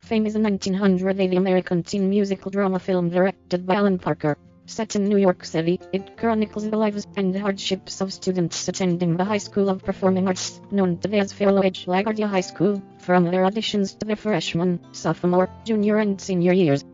Fame is a 1980 American teen musical drama film directed by Alan Parker. Set in New York City, it chronicles the lives and hardships of students attending the High School of Performing Arts, known today as Fiorello H. LaGuardia High School, from their auditions to their freshman, sophomore, junior and senior years.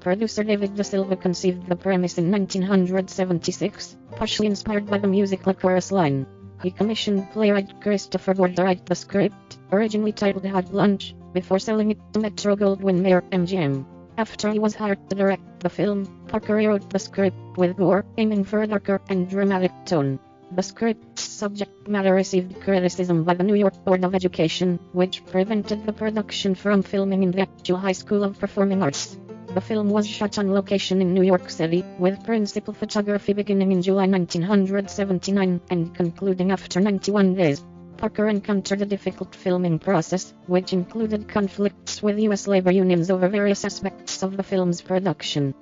Producer David Da Silva conceived the premise in 1976, partially inspired by the musical chorus line. He commissioned playwright Christopher Ward to write the script, originally titled Hot Lunch, before selling it to Metro-Goldwyn-Mayer MGM. After he was hired to direct the film, Parker rewrote the script with gore, aiming for a darker and dramatic tone. The script's subject matter received criticism by the New York Board of Education, which prevented the production from filming in the actual High School of Performing Arts. The film was shot on location in New York City, with principal photography beginning in July 1979 and concluding after 91 days. Parker encountered a difficult filming process, which included conflicts with U.S. labor unions over various aspects of the film's production.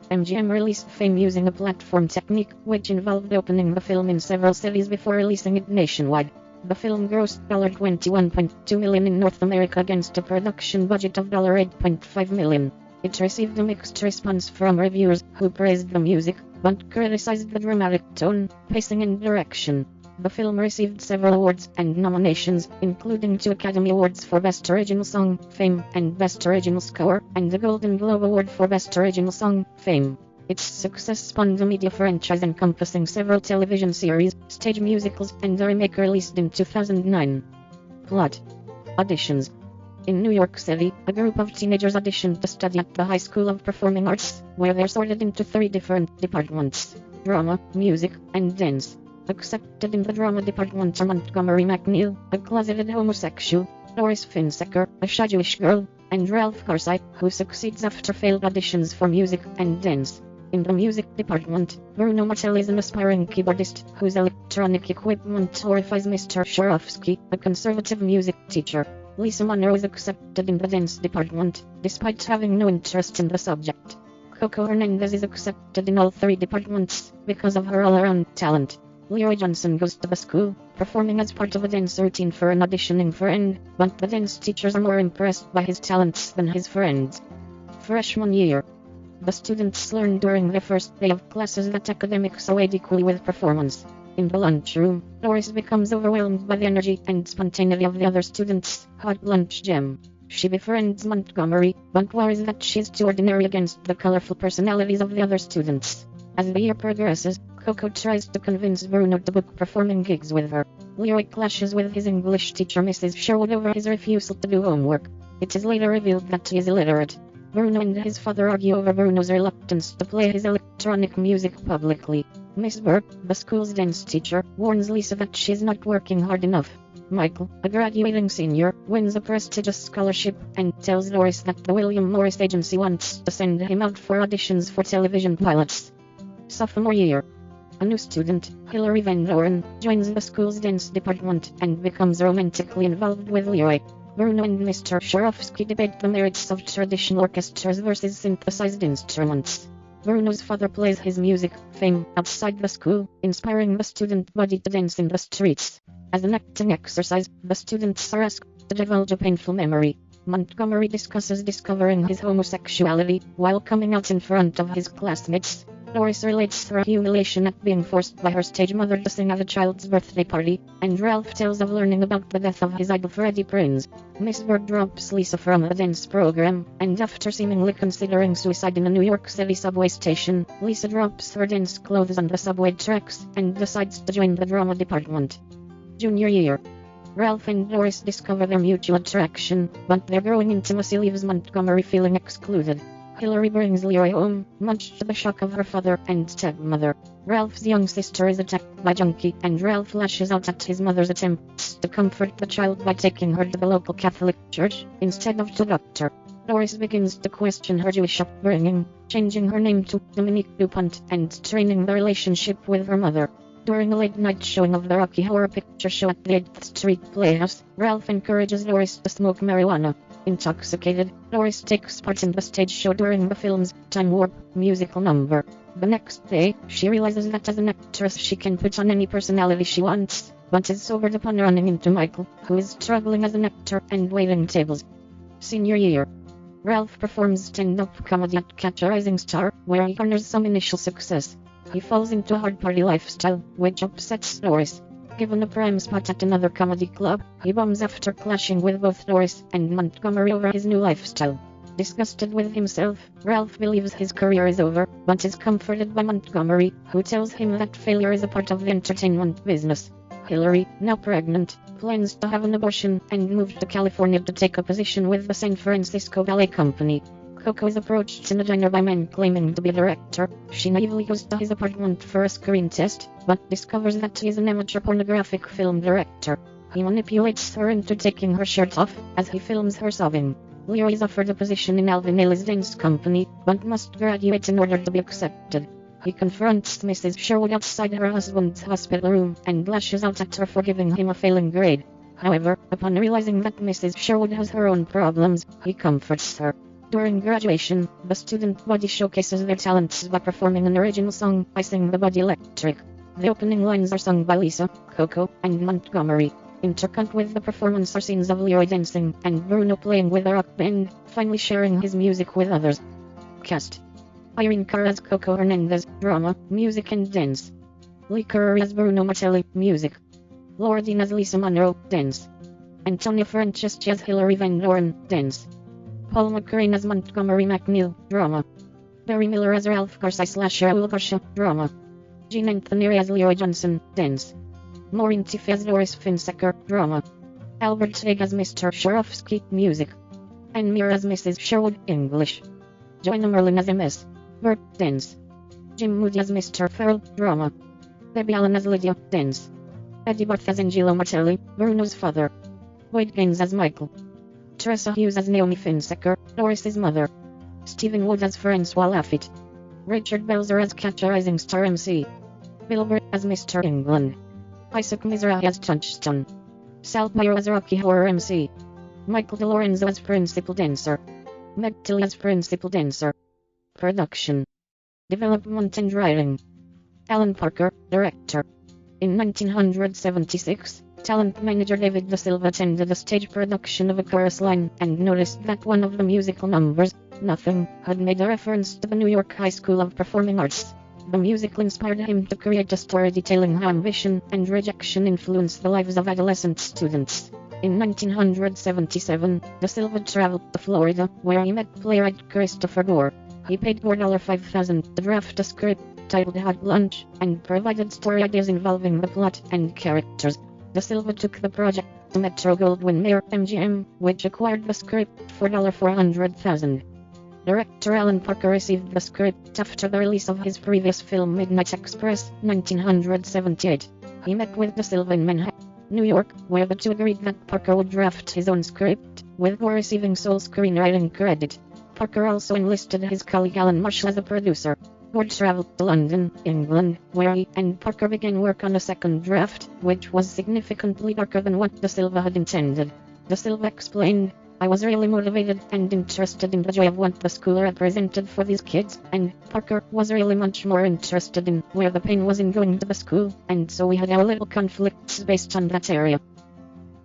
MGM released Fame using a platform technique, which involved opening the film in several cities before releasing it nationwide. The film grossed $21.2 million in North America against a production budget of $8.5 million. It received a mixed response from reviewers, who praised the music, but criticized the dramatic tone, pacing and direction. The film received several awards and nominations, including 2 Academy Awards for Best Original Song, Fame, and Best Original Score, and a Golden Globe Award for Best Original Song, Fame. Its success spawned a media franchise encompassing several television series, stage musicals, and a remake released in 2009. Plot. Auditions. In New York City, a group of teenagers auditioned to study at the High School of Performing Arts, where they're sorted into 3 different departments: drama, music, and dance. Accepted in the drama department are Montgomery McNeil, a closeted homosexual, Doris Finsecker, a shy Jewish girl, and Ralph Garside, who succeeds after failed auditions for music and dance. In the music department, Bruno Martelli is an aspiring keyboardist, whose electronic equipment horrifies Mr. Swarovski, a conservative music teacher. Lisa Monroe is accepted in the dance department, despite having no interest in the subject. Coco Hernandez is accepted in all 3 departments, because of her all-around talent. Leroy Johnson goes to the school, performing as part of a dance routine for an auditioning friend, but the dance teachers are more impressed by his talents than his friends. Freshman year. The students learn during their first day of classes that academics are weighed equally with performance. In the lunchroom, Doris becomes overwhelmed by the energy and spontaneity of the other students' hot lunch gem. She befriends Montgomery, but worries that she's too ordinary against the colorful personalities of the other students. As the year progresses, Coco tries to convince Bruno to book performing gigs with her. Leroy clashes with his English teacher Mrs. Sherwood over his refusal to do homework. It is later revealed that he is illiterate. Bruno and his father argue over Bruno's reluctance to play his electronic music publicly. Miss Burke, the school's dance teacher, warns Lisa that she is not working hard enough. Michael, a graduating senior, wins a prestigious scholarship and tells Doris that the William Morris Agency wants to send him out for auditions for television pilots. Sophomore year. A new student, Hilary Van Doren, joins the school's dance department and becomes romantically involved with Leroy. Bruno and Mr. Swarovski debate the merits of traditional orchestras versus synthesized instruments. Bruno's father plays his music, Fame, outside the school, inspiring the student body to dance in the streets. As an acting exercise, the students are asked to divulge a painful memory. Montgomery discusses discovering his homosexuality, while coming out in front of his classmates. Doris relates her humiliation at being forced by her stage mother to sing at a child's birthday party, and Ralph tells of learning about the death of his idol Freddie Prinze. Miss Bird drops Lisa from the dance program, and after seemingly considering suicide in a New York City subway station, Lisa drops her dance clothes on the subway tracks and decides to join the drama department. Junior year. Ralph and Doris discover their mutual attraction, but their growing intimacy leaves Montgomery feeling excluded. Hilary brings Leroy home, much to the shock of her father and stepmother. Ralph's young sister is attacked by Junkie, and Ralph lashes out at his mother's attempts to comfort the child by taking her to the local Catholic church, instead of to doctor. Doris begins to question her Jewish upbringing, changing her name to Dominique DuPont and training the relationship with her mother. During a late-night showing of the Rocky Horror Picture Show at the 8th Street Playhouse, Ralph encourages Doris to smoke marijuana. Intoxicated, Doris takes part in the stage show during the film's Time Warp musical number. The next day, she realizes that as an actress she can put on any personality she wants, but is sobered upon running into Michael, who is struggling as an actor and waiting tables. Senior year. Ralph performs stand-up comedy at Catch a Rising Star, where he garners some initial success. He falls into a hard party lifestyle, which upsets Doris. Given a prime spot at another comedy club, he bums after clashing with both Doris and Montgomery over his new lifestyle. Disgusted with himself, Ralph believes his career is over, but is comforted by Montgomery, who tells him that failure is a part of the entertainment business. Hillary, now pregnant, plans to have an abortion and move to California to take a position with the San Francisco Ballet Company. Coco is approached in a diner by men claiming to be a director. She naively goes to his apartment for a screen test, but discovers that he is an amateur pornographic film director. He manipulates her into taking her shirt off, as he films her sobbing. Leo is offered a position in Alvin Ailey's dance company, but must graduate in order to be accepted. He confronts Mrs. Sherwood outside her husband's hospital room, and lashes out at her for giving him a failing grade. However, upon realizing that Mrs. Sherwood has her own problems, he comforts her. During graduation, the student body showcases their talents by performing an original song, I Sing the Body Electric. The opening lines are sung by Lisa, Coco, and Montgomery. Intercut with the performance are scenes of Leroy dancing, and Bruno playing with a rock band, finally sharing his music with others. Cast: Irene Cara as Coco Hernandez, drama, music and dance. Lee Curry as Bruno Martelli, music. Laura Dean as Lisa Monroe, dance. Antonia Franceschi as Hilary Van Doren, dance. Paul McCrane as Montgomery McNeil, drama. Barry Miller as Ralph Garcia/Raul Garcia, drama. Jean Anthony as Leroy Johnson, dance. Maureen Tiffy as Doris Finsecker, drama. Albert Haig as Mr. Sharofsky, music. Anne Muir as Mrs. Sherwood, English. Joanna Merlin as MS. Bert, dance. Jim Moody as Mr. Farrell, drama. Debbie Allen as Lydia, dance. Eddie Barth as Angelo Martelli, Bruno's father. Boyd Gaines as Michael. Teresa Hughes as Naomi Finsecker, Doris's mother. Stephen Wood as Francois Lafitte. Richard Belzer as Catch a Rising Star MC. Bill Burr as Mr. England. Isaac Mizrahi as Touchstone. Sal Pyro as Rocky Horror MC. Michael DeLorenzo as Principal Dancer. Meg Tilly as Principal Dancer. Production, Development and Writing. Alan Parker, Director. In 1976, talent manager David Da Silva attended a stage production of A Chorus Line and noticed that one of the musical numbers, Nothing, had made a reference to the New York High School of Performing Arts. The musical inspired him to create a story detailing how ambition and rejection influence the lives of adolescent students. In 1977, Da Silva traveled to Florida, where he met playwright Christopher Gore. He paid Gore $5,000 to draft a script titled Hot Lunch, and provided story ideas involving the plot and characters. Da Silva took the project to Metro-Goldwyn-Mayer MGM, which acquired the script for $400,000. Director Alan Parker received the script after the release of his previous film Midnight Express, 1978. He met with Da Silva in Manhattan, New York, where the two agreed that Parker would draft his own script, with Gore receiving sole screenwriting credit. Parker also enlisted his colleague Alan Marshall as a producer. Gore traveled to London, England, where he and Parker began work on a second draft, which was significantly darker than what Da Silva had intended. Da Silva explained, I was really motivated and interested in the joy of what the school represented for these kids, and Parker was really much more interested in where the pain was in going to the school, and so we had our little conflicts based on that area.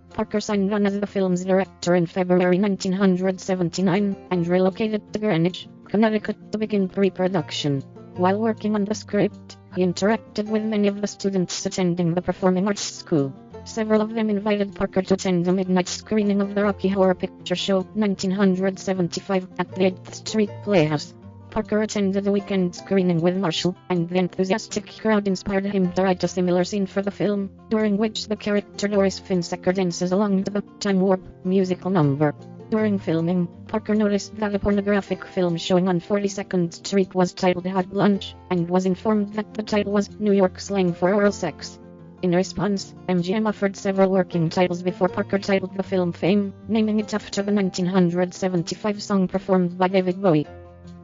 Parker signed on as the film's director in February 1979, and relocated to Greenwich, Connecticut to begin pre-production. While working on the script, he interacted with many of the students attending the performing arts school. Several of them invited Parker to attend a midnight screening of the Rocky Horror Picture Show, 1975, at the 8th Street Playhouse. Parker attended a weekend screening with Marshall, and the enthusiastic crowd inspired him to write a similar scene for the film, during which the character Doris Finsecker dances along to the Time Warp musical number. During filming, Parker noticed that a pornographic film showing on 42nd Street was titled Hot Lunch, and was informed that the title was New York slang for oral sex. In response, MGM offered several working titles before Parker titled the film Fame, naming it after the 1975 song performed by David Bowie.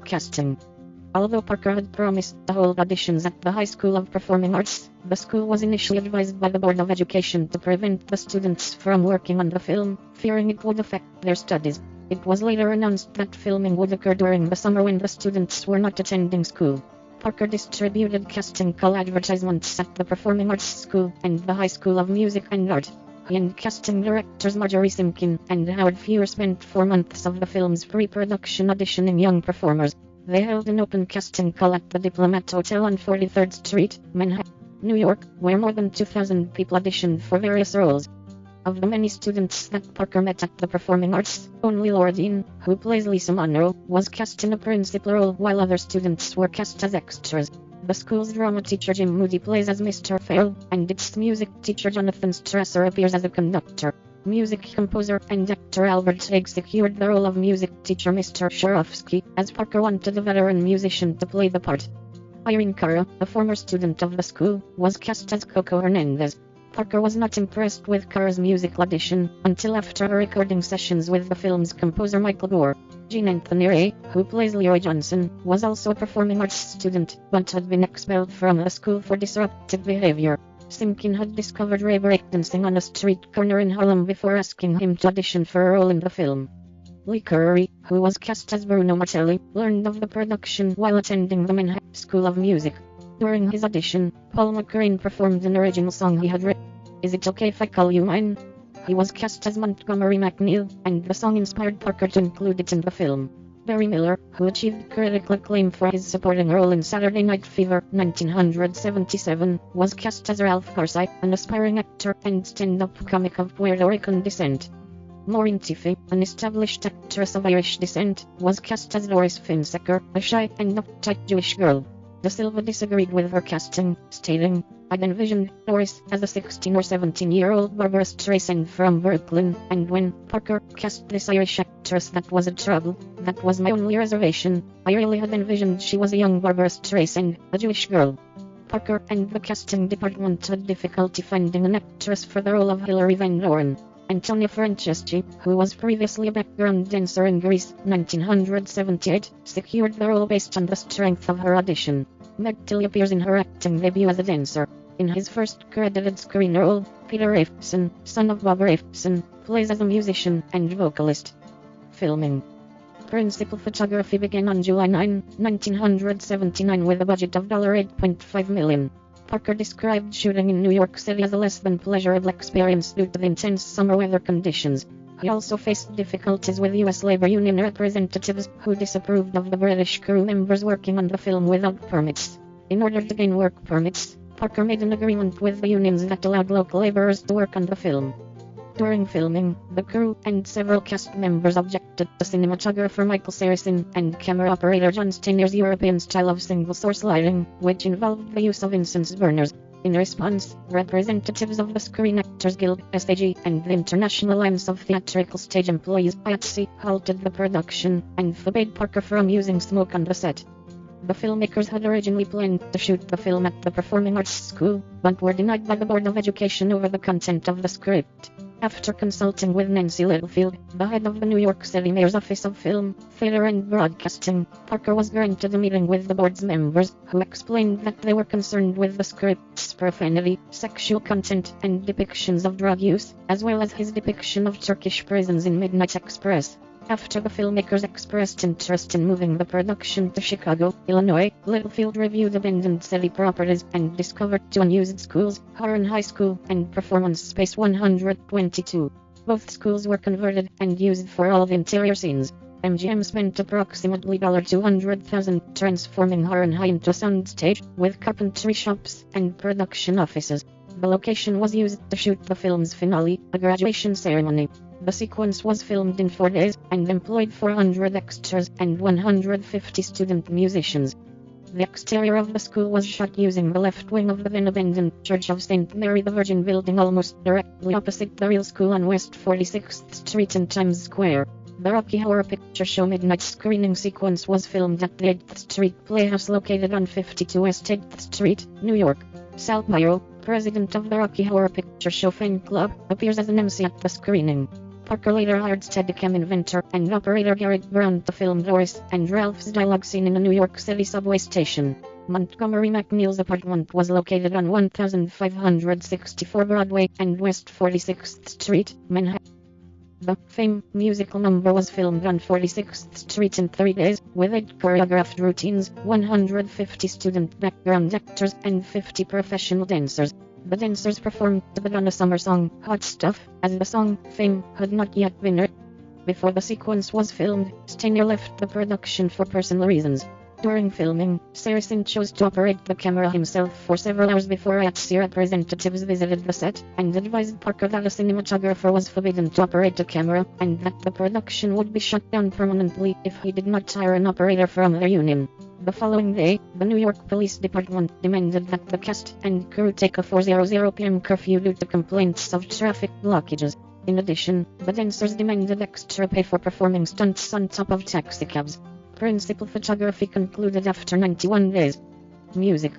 Casting. Although Parker had promised to hold auditions at the High School of Performing Arts, the school was initially advised by the Board of Education to prevent the students from working on the film, fearing it would affect their studies. It was later announced that filming would occur during the summer when the students were not attending school. Parker distributed casting call advertisements at the Performing Arts School and the High School of Music and Art. He and casting directors Marjorie Simkin and Howard Fuhr spent 4 months of the film's pre-production auditioning young performers. They held an open casting call at the Diplomat Hotel on 43rd Street, Manhattan, New York, where more than 2,000 people auditioned for various roles. Of the many students that Parker met at the Performing Arts, only Laura Dean, who plays Lisa Monroe, was cast in a principal role while other students were cast as extras. The school's drama teacher Jim Moody plays as Mr. Farrell, and its music teacher Jonathan Strasser appears as a conductor. Music composer and actor Albert Haig secured the role of music teacher Mr. Sharofsky, as Parker wanted a veteran musician to play the part. Irene Cara, a former student of the school, was cast as Coco Hernandez. Parker was not impressed with Cara's music audition until after her recording sessions with the film's composer Michael Gore. Jean Anthony Ray, who plays Leroy Johnson, was also a performing arts student, but had been expelled from the school for disruptive behavior. Simkin had discovered Ray breakdancing on a street corner in Harlem before asking him to audition for a role in the film. Lee Curry, who was cast as Bruno Martelli, learned of the production while attending the Manhattan School of Music. During his audition, Paul McCrane performed an original song he had written, "Is It Okay If I Call You Mine?" He was cast as Montgomery McNeil, and the song inspired Parker to include it in the film. Barry Miller, who achieved critical acclaim for his supporting role in Saturday Night Fever 1977, was cast as Ralph Garside, an aspiring actor and stand-up comic of Puerto Rican descent. Maureen Tiffey, an established actress of Irish descent, was cast as Doris Finsecker, a shy and uptight Jewish girl. De Silva disagreed with her casting, stating, "I'd envisioned Doris as a 16 or 17-year-old Barbara Streisand from Brooklyn, and when Parker cast this Irish actress that was a trouble. That was my only reservation. I really had envisioned she was a young Barbara Streisand, a Jewish girl." Parker and the casting department had difficulty finding an actress for the role of Hilary Van Doren. Antonia Franceschi, who was previously a background dancer in Grease 1978, secured the role based on the strength of her audition. Meg Tilly appears in her acting debut as a dancer. In his first credited screen role, Peter Rafeson, son of Bob Rafeson, plays as a musician and vocalist. Filming. Principal photography began on July 9, 1979 with a budget of $8.5 million. Parker described shooting in New York City as a less than pleasurable experience due to the intense summer weather conditions. He also faced difficulties with U.S. labor union representatives who disapproved of the British crew members working on the film without permits. In order to gain work permits, Parker made an agreement with the unions that allowed local laborers to work on the film. During filming, the crew and several cast members objected to cinematographer Michael Saracen and camera operator John Steiner's European style of single-source lighting, which involved the use of incense burners. In response, representatives of the Screen Actors Guild, SAG, and the International Alliance of Theatrical Stage Employees, IATSE, halted the production and forbade Parker from using smoke on the set. The filmmakers had originally planned to shoot the film at the Performing Arts School, but were denied by the Board of Education over the content of the script. After consulting with Nancy Littlefield, the head of the New York City Mayor's Office of Film, Theater and Broadcasting, Parker was granted a meeting with the board's members, who explained that they were concerned with the script's profanity, sexual content, and depictions of drug use, as well as his depiction of Turkish prisons in Midnight Express. After the filmmakers expressed interest in moving the production to Chicago, Illinois, Littlefield reviewed abandoned city properties and discovered 2 unused schools, Harran High School and Performance Space 122. Both schools were converted and used for all the interior scenes. MGM spent approximately $200,000 transforming Harran High into a soundstage, with carpentry shops and production offices. The location was used to shoot the film's finale, a graduation ceremony. The sequence was filmed in 4 days, and employed 400 extras and 150 student musicians. The exterior of the school was shot using the left wing of the then abandoned Church of St. Mary the Virgin building almost directly opposite the real school on West 46th Street in Times Square. The Rocky Horror Picture Show midnight screening sequence was filmed at the 8th Street Playhouse located on 52 West 8th Street, New York. Sal Pyro, president of the Rocky Horror Picture Show fan club, appears as an MC at the screening. Parker later hired Steadicam inventor and operator Garrett Brown to film Doris and Ralph's dialogue scene in a New York City subway station. Montgomery McNeil's apartment was located on 1564 Broadway and West 46th Street, Manhattan. The Fame musical number was filmed on 46th Street in 3 days, with 8 choreographed routines, 150 student background actors, and 50 professional dancers. The dancers performed the Madonna summer song, Hot Stuff, as the song, Fame, had not yet been written. Before the sequence was filmed, Steiner left the production for personal reasons. During filming, Saracen chose to operate the camera himself for several hours before IATSE representatives visited the set, and advised Parker that a cinematographer was forbidden to operate a camera, and that the production would be shut down permanently if he did not hire an operator from their union. The following day, the New York Police Department demanded that the cast and crew take a 4:00 p.m. curfew due to complaints of traffic blockages. In addition, the dancers demanded extra pay for performing stunts on top of taxicabs. Principal photography concluded after 91 days. Music.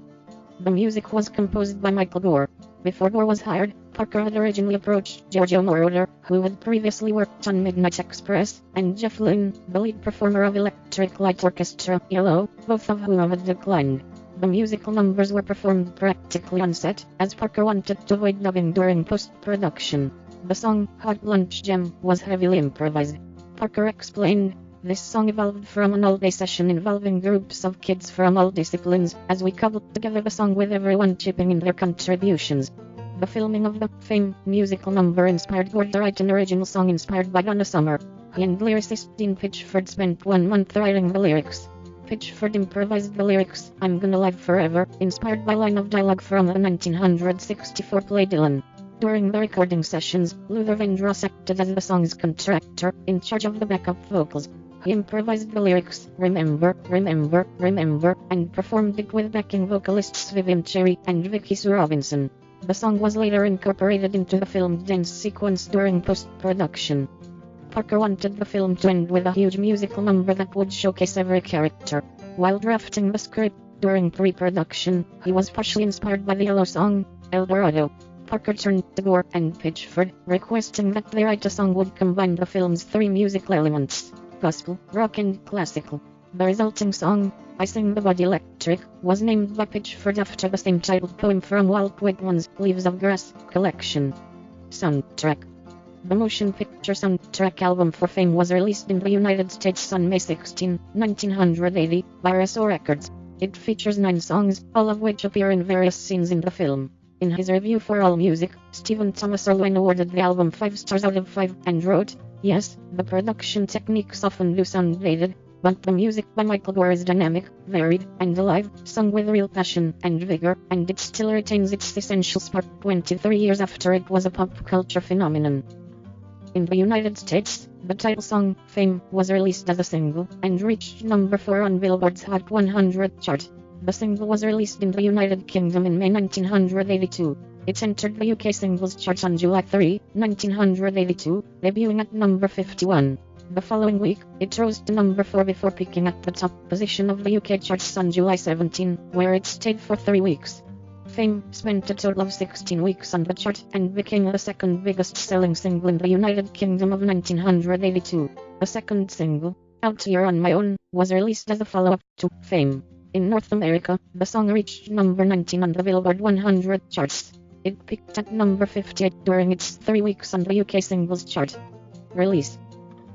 The music was composed by Michael Gore. Before Gore was hired, Parker had originally approached Giorgio Moroder, who had previously worked on Midnight Express, and Jeff Lynne, the lead performer of Electric Light Orchestra, ELO, both of whom had declined. The musical numbers were performed practically on set, as Parker wanted to avoid dubbing during post-production. The song, Hot Lunch Jam, was heavily improvised. Parker explained, "This song evolved from an all-day session involving groups of kids from all disciplines, as we cobbled together the song with everyone chipping in their contributions." The filming of the Fame musical number inspired Gore to write an original song inspired by Donna Summer. He and lyricist Dean Pitchford spent 1 month writing the lyrics. Pitchford improvised the lyrics, "I'm gonna live forever," inspired by line of dialogue from the 1964 play Dylan. During the recording sessions, Luther Vandross acted as the song's contractor, in charge of the backup vocals. He improvised the lyrics, "Remember, remember, remember," and performed it with backing vocalists Vivian Cherry and Vicky Sue Robinson. The song was later incorporated into the filmed dance sequence during post-production. Parker wanted the film to end with a huge musical number that would showcase every character. While drafting the script during pre-production, he was partially inspired by the ELO song, El Dorado. Parker turned to Gore and Pitchford, requesting that they write a song would combine the film's 3 musical elements: gospel, rock and classical. The resulting song, I Sing the Body Electric, was named by Pitchford after the same titled poem from Walt Whitman's Leaves of Grass collection. Soundtrack. The motion picture soundtrack album for Fame was released in the United States on May 16, 1980, by RSO Records. It features 9 songs, all of which appear in various scenes in the film. In his review for AllMusic, Stephen Thomas Erlewine awarded the album 5 stars out of 5, and wrote, "Yes, the production techniques often do sound dated, but the music by Michael Gore is dynamic, varied, and alive, sung with real passion and vigor, and it still retains its essential spark 23 years after it was a pop culture phenomenon." In the United States, the title song, Fame, was released as a single, and reached number 4 on Billboard's Hot 100 chart. The single was released in the United Kingdom in May 1982. It entered the UK singles chart on July 3, 1982, debuting at number 51. The following week, it rose to number 4 before peaking at the top position of the UK charts on July 17, where it stayed for 3 weeks. Fame spent a total of 16 weeks on the chart and became the second biggest selling single in the United Kingdom of 1982. The second single, Out Here on My Own, was released as a follow-up to Fame. In North America, the song reached number 19 on the Billboard 100 charts. It peaked at number 58 during its 3 weeks on the UK singles chart. Release.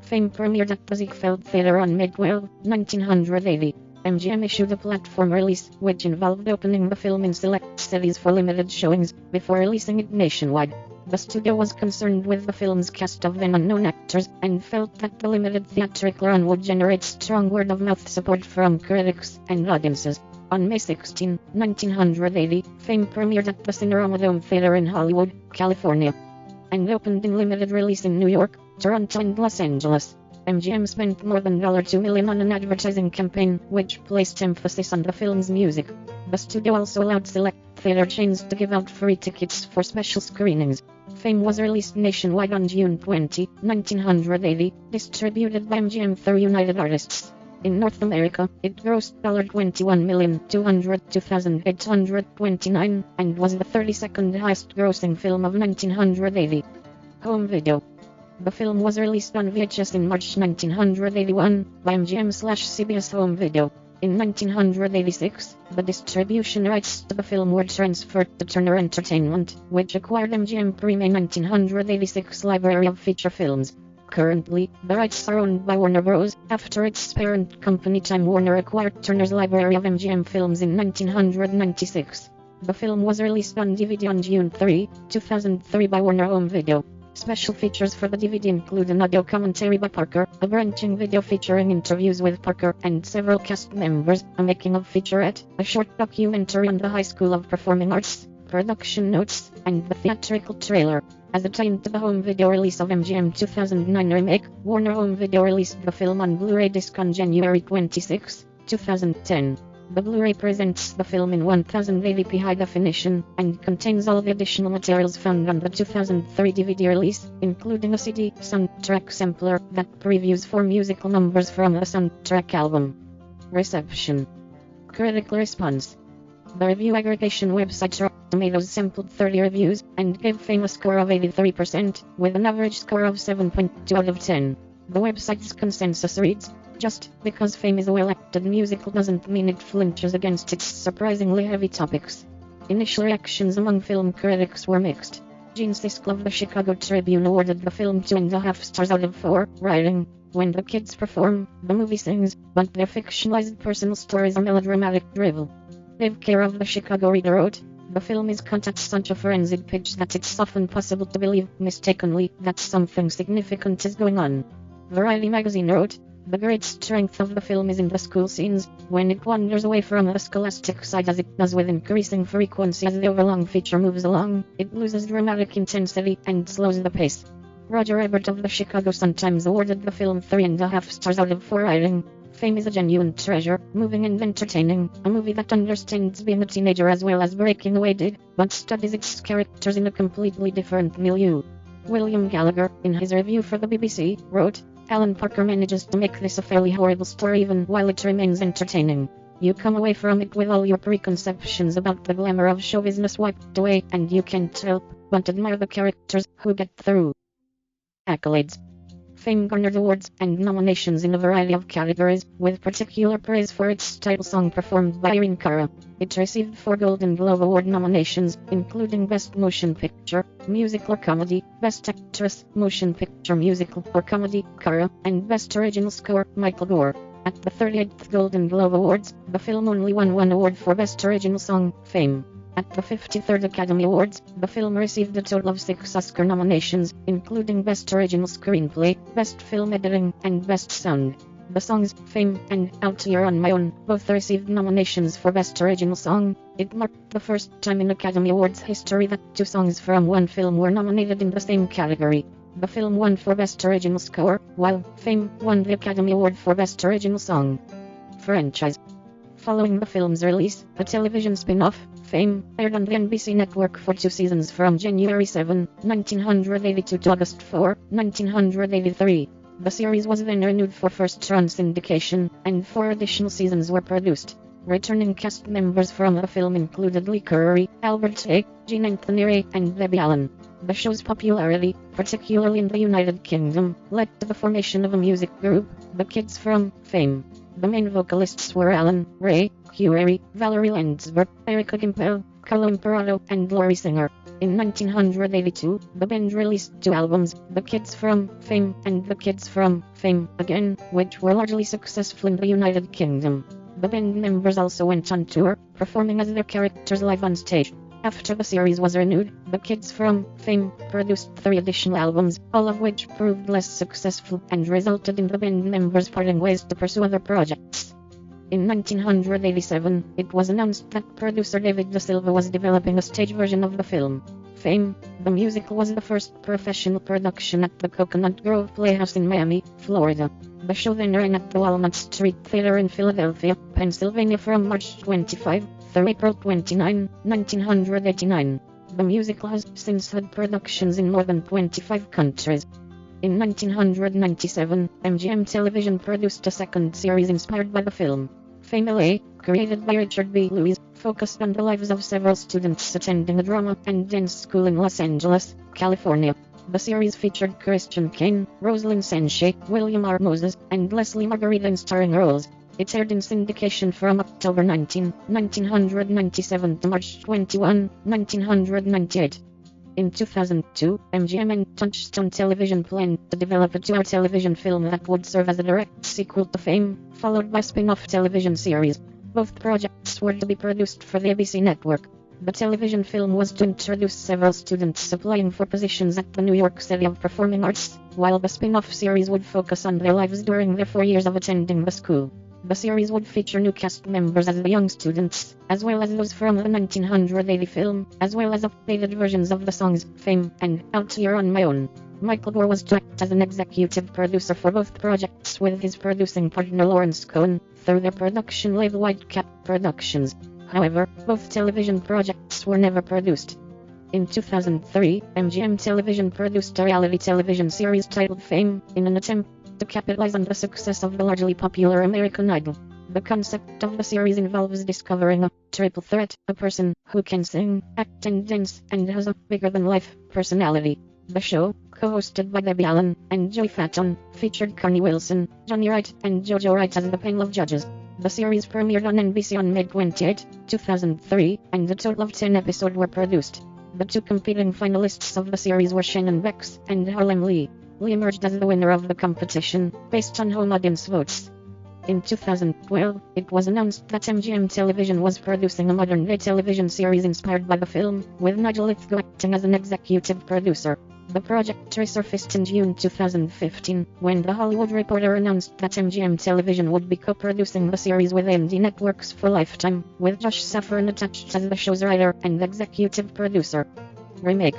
Fame premiered at the Ziegfeld Theatre on May 12, 1980. MGM issued a platform release, which involved opening the film in select cities for limited showings, before releasing it nationwide. The studio was concerned with the film's cast of then unknown actors, and felt that the limited theatrical run would generate strong word-of-mouth support from critics and audiences. On May 16, 1980, Fame premiered at the Cinerama Dome Theater in Hollywood, California, and opened in limited release in New York, Toronto and Los Angeles. MGM spent more than $2 million on an advertising campaign, which placed emphasis on the film's music. The studio also allowed select theater chains to give out free tickets for special screenings. Fame was released nationwide on June 20, 1980, distributed by MGM through United Artists. In North America, it grossed $21,202,829, and was the 32nd highest grossing film of 1980. Home video. The film was released on VHS in March 1981, by MGM/CBS Home Video. In 1986, the distribution rights to the film were transferred to Turner Entertainment, which acquired MGM pre-May 1986 library of feature films. Currently, the rights are owned by Warner Bros., after its parent company Time Warner acquired Turner's library of MGM films in 1996. The film was released on DVD on June 3, 2003 by Warner Home Video. Special features for the DVD include an audio commentary by Parker, a branching video featuring interviews with Parker and several cast members, a making-of featurette, a short documentary on the High School of Performing Arts, production notes, and the theatrical trailer. As a tie-in to the home video release of MGM 2009 remake, Warner Home Video released the film on Blu-ray disc on January 26, 2010. The Blu-ray presents the film in 1080p high definition, and contains all the additional materials found on the 2003 DVD release, including a CD soundtrack sampler that previews 4 musical numbers from the soundtrack album. Reception. Critical response. The review aggregation website Rotten Tomatoes sampled 30 reviews, and gave Fame a score of 83%, with an average score of 7.2 out of 10. The website's consensus reads, "Just because Fame is a well-acted musical doesn't mean it flinches against its surprisingly heavy topics." Initial reactions among film critics were mixed. Gene Siskel of the Chicago Tribune awarded the film 2.5 stars out of 4, writing, "When the kids perform, the movie sings, but their fictionalized personal stories are melodramatic drivel." Dave Kerr of the Chicago Reader wrote, "The film is cut at such a forensic pitch that it's often possible to believe, mistakenly, that something significant is going on." Variety magazine wrote, "The great strength of the film is in the school scenes, when it wanders away from the scholastic side as it does with increasing frequency as the overlong feature moves along, it loses dramatic intensity and slows the pace." Roger Ebert of the Chicago Sun-Times awarded the film 3.5 stars out of 4, writing, "Fame is a genuine treasure, moving and entertaining, a movie that understands being a teenager as well as breaking away did, but studies its characters in a completely different milieu." William Gallagher, in his review for the BBC, wrote, "Alan Parker manages to make this a fairly horrible story even while it remains entertaining. You come away from it with all your preconceptions about the glamour of show business wiped away, and you can't help but admire the characters who get through." Accolades. Fame garnered awards and nominations in a variety of categories, with particular praise for its title song performed by Irene Cara. It received 4 Golden Globe Award nominations, including Best Motion Picture, Musical or Comedy, Best Actress, Motion Picture Musical or Comedy, Cara, and Best Original Score, Michael Gore. At the 38th Golden Globe Awards, the film only won 1 award for Best Original Song, Fame. At the 53rd Academy Awards, the film received a total of 6 Oscar nominations, including Best Original Screenplay, Best Film Editing, and Best Sound. The songs Fame and Out Here on My Own both received nominations for Best Original Song. It marked the first time in Academy Awards history that 2 songs from one film were nominated in the same category. The film won for Best Original Score, while Fame won the Academy Award for Best Original Song. Franchise. Following the film's release, a television spin-off, Fame, aired on the NBC network for 2 seasons from January 7, 1982 to August 4, 1983. The series was then renewed for first-run syndication, and 4 additional seasons were produced. Returning cast members from the film included Lee Curry, Albert A., Jean Anthony Ray, and Debbie Allen. The show's popularity, particularly in the United Kingdom, led to the formation of a music group, the Kids from Fame. The main vocalists were Alan Ray, Hugh Airy, Valerie Landsberg, Erica Gimpel, Carlo Imperato, and Laurie Singer. In 1982, the band released 2 albums, The Kids from Fame and The Kids from Fame Again, which were largely successful in the United Kingdom. The band members also went on tour, performing as their characters live on stage. After the series was renewed, the Kids from Fame produced 3 additional albums, all of which proved less successful and resulted in the band members parting ways to pursue other projects. In 1987, it was announced that producer David Da Silva was developing a stage version of the film. Fame, the musical, was the first professional production at the Coconut Grove Playhouse in Miami, Florida. The show then ran at the Walnut Street Theater in Philadelphia, Pennsylvania from March 25 through April 29, 1989. The musical has since had productions in more than 25 countries. In 1997, MGM Television produced a second series inspired by the film. Fame LA, created by Richard B. Lewis, focused on the lives of several students attending a drama and dance school in Los Angeles, California. The series featured Christian Kane, Rosalind Sanchez, William R. Moses, and Leslie Margarita in starring roles. It aired in syndication from October 19, 1997 to March 21, 1998. In 2002, MGM and Touchstone Television planned to develop a 2-hour television film that would serve as a direct sequel to Fame, followed by spin-off television series. Both projects were to be produced for the ABC network. The television film was to introduce several students applying for positions at the New York City of Performing Arts, while the spin-off series would focus on their lives during their 4 years of attending the school. The series would feature new cast members as the young students, as well as those from the 1980 film, as well as updated versions of the songs Fame and Out Here on My Own. Michael Gore was to act as an executive producer for both projects with his producing partner Lawrence Cohen, through their production label Whitecap Productions. However, both television projects were never produced. In 2003, MGM Television produced a reality television series titled Fame, in an attempt to capitalize on the success of the largely popular American Idol. The concept of the series involves discovering a triple threat, a person who can sing, act and dance, and has a bigger-than-life personality. The show, co-hosted by Debbie Allen and Joey Fatton, featured Carney Wilson, Johnny Wright, and JoJo Wright as the panel of judges. The series premiered on NBC on May 28, 2003, and a total of 10 episodes were produced. The two competing finalists of the series were Shannon Bex and Harlem Lee. Lee emerged as the winner of the competition, based on home audience votes. In 2012, it was announced that MGM Television was producing a modern-day television series inspired by the film, with Nigel Lithgow acting as an executive producer. The project resurfaced in June 2015, when The Hollywood Reporter announced that MGM Television would be co-producing the series with AMC Networks for Lifetime, with Josh Safran attached as the show's writer and executive producer. Remake.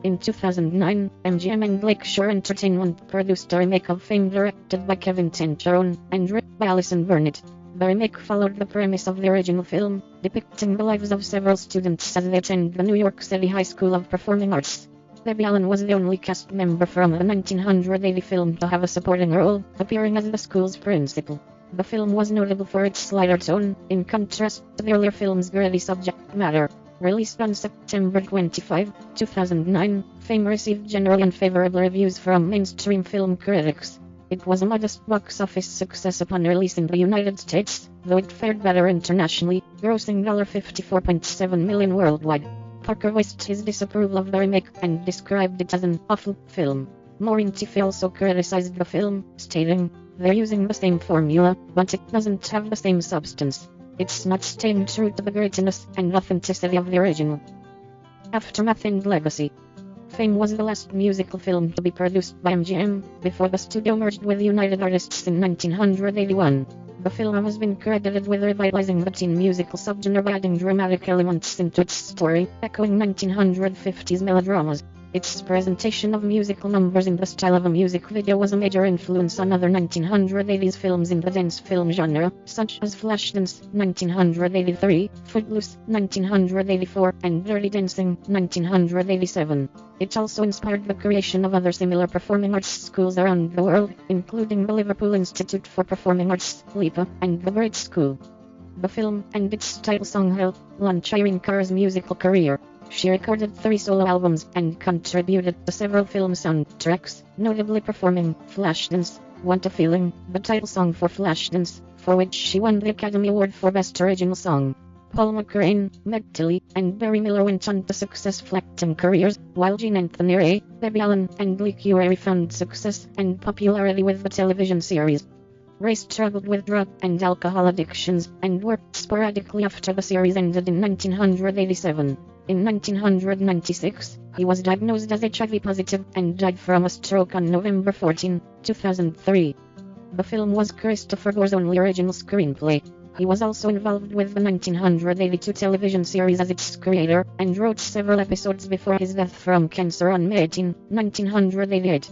In 2009, MGM and Lakeshore Entertainment produced a remake of Fame directed by Kevin Tencherone and written by Alison Burnett. The remake followed the premise of the original film, depicting the lives of several students as they attend the New York City High School of Performing Arts. Debbie Allen was the only cast member from the 1980 film to have a supporting role, appearing as the school's principal. The film was notable for its lighter tone, in contrast to the earlier film's gritty subject matter. Released on September 25, 2009, Fame received generally unfavorable reviews from mainstream film critics. It was a modest box office success upon release in the United States, though it fared better internationally, grossing $54.7 million worldwide. Parker voiced his disapproval of the remake and described it as an awful film. Maureen Tiffey also criticized the film, stating, "They're using the same formula, but it doesn't have the same substance. It's not staying true to the grittiness and authenticity of the original." Aftermath and Legacy. Fame was the last musical film to be produced by MGM, before the studio merged with United Artists in 1981. The film has been credited with revitalizing the teen musical subgenre by adding dramatic elements into its story, echoing 1950s melodramas. Its presentation of musical numbers in the style of a music video was a major influence on other 1980s films in the dance film genre, such as Flashdance, 1983, Footloose, 1984, and Dirty Dancing, 1987. It also inspired the creation of other similar performing arts schools around the world, including the Liverpool Institute for Performing Arts, LIPA, and the Brit School. The film and its title song helped launch Irene Cara's musical career. She recorded 3 solo albums and contributed to several film soundtracks, notably performing Flashdance, Want a Feeling, the title song for Flashdance, for which she won the Academy Award for Best Original Song. Paul McCrane, Meg Tilly, and Barry Miller went on to successful acting careers, while Gene Anthony Ray, Debbie Allen, and Lee Curry found success and popularity with the television series. Ray struggled with drug and alcohol addictions, and worked sporadically after the series ended in 1987. In 1996, he was diagnosed as HIV positive and died from a stroke on November 14, 2003. The film was Christopher Gore's only original screenplay. He was also involved with the 1982 television series as its creator, and wrote several episodes before his death from cancer on May 18, 1988.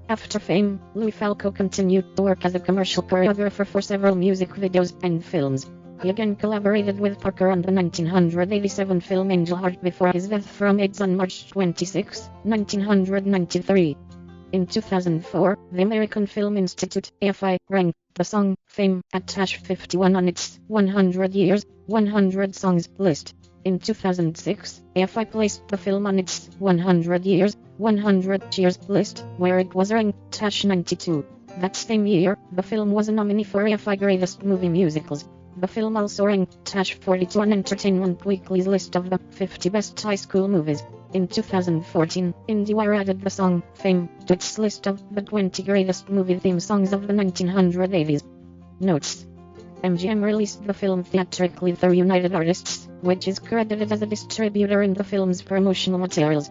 After Fame, Louis Falco continued to work as a commercial choreographer for several music videos and films. He again collaborated with Parker on the 1987 film Angel Heart before his death from AIDS on March 26, 1993. In 2004, the American Film Institute, AFI, ranked the song Fame at #51 on its 100 Years, 100 Songs list. In 2006, AFI placed the film on its 100 Years, 100 Cheers list, where it was ranked #92. That same year, the film was a nominee for AFI Greatest Movie Musicals. The film also ranked #42 on Entertainment Weekly's list of the 50 Best High School Movies. In 2014, IndieWire added the song Fame to its list of the 20 greatest movie theme songs of the 1980s. Notes: MGM released the film theatrically through United Artists, which is credited as a distributor in the film's promotional materials.